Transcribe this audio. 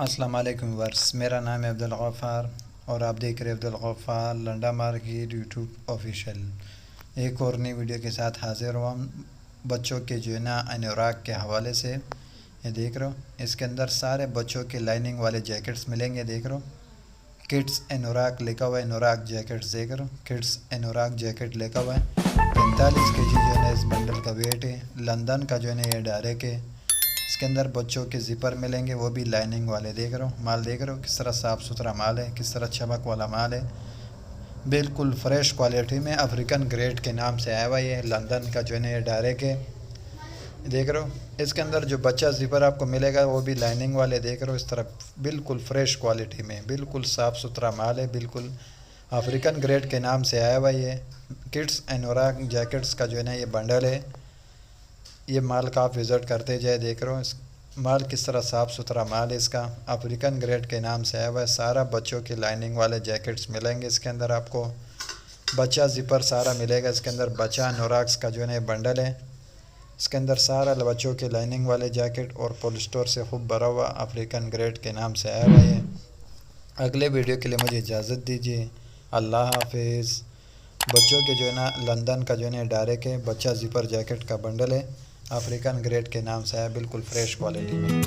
अस्सलाम वालेकुम वर्स, मेरा नाम है अब्दुल गफ़ार और आप देख रहे हैं Abdul Gaffar Landa market YouTube official. एक और नई वीडियो के साथ हाज़िर हुआ बच्चों के जो है ना अनुराग के हवाले से। ये देख रहे हो, इसके अंदर सारे बच्चों के लाइनिंग वाले जैकेट्स मिलेंगे। देख रहे हो, किड्स अनुराग लिखा हुआ है, अनुराग जैकेट्स देख रहे हो, किड्स अनुराग जैकेट लिखा हुआ है। 45 kg जो है ना इस बंडल का वेट है। लंदन का जो है ना ये डायरेक्ट है। इसके अंदर बच्चों के ज़िपर मिलेंगे, वो भी लाइनिंग वाले। देख रहे हो माल, देख रहे हो किस तरह साफ़ सुथरा माल है, किस तरह चमक वाला माल है, बिल्कुल फ्रेश क्वालिटी में अफ्रीकन ग्रेड के नाम से आया हुआ ये लंदन का जो है ना ये डायरेक्ट है। देख रहे हो, इसके अंदर जो बच्चा ज़िपर आपको मिलेगा वो भी लाइनिंग वाले। देख रहे हो इस तरह बिल्कुल फ्रेश क्वालिटी में, बिल्कुल साफ़ सुथरा माल है, बिल्कुल अफ्रीकन ग्रेड के नाम से आया हुआ ये किड्स अनुराग जैकेट्स का जो है ना ये बंडल है। ये माल का आप विज़िट करते जाए। देख रहे हो इस माल किस तरह साफ़ सुथरा माल है, इसका अफ्रीकन ग्रेड के नाम से आया हुआ है। सारा बच्चों की लाइनिंग वाले जैकेट्स मिलेंगे। इसके अंदर आपको बच्चा ज़िपर सारा मिलेगा। इसके अंदर बच्चा अनुराग्स का जो है ना ये बंडल है। इसके अंदर सारा बच्चों के लाइनिंग वाले जैकेट और पॉलिस्टर से खूब भरा हुआ अफ्रीकन ग्रेड के नाम से आया हुआ है। अगले वीडियो के लिए मुझे इजाज़त दीजिए। अल्लाह हाफिज़। बच्चों के जो है ना लंदन का जो है ना डायरेक्ट है, बच्चा ज़िपर जैकेट का बंडल है, अफ्रीकन ग्रेड के नाम से है, बिल्कुल फ्रेश क्वालिटी में।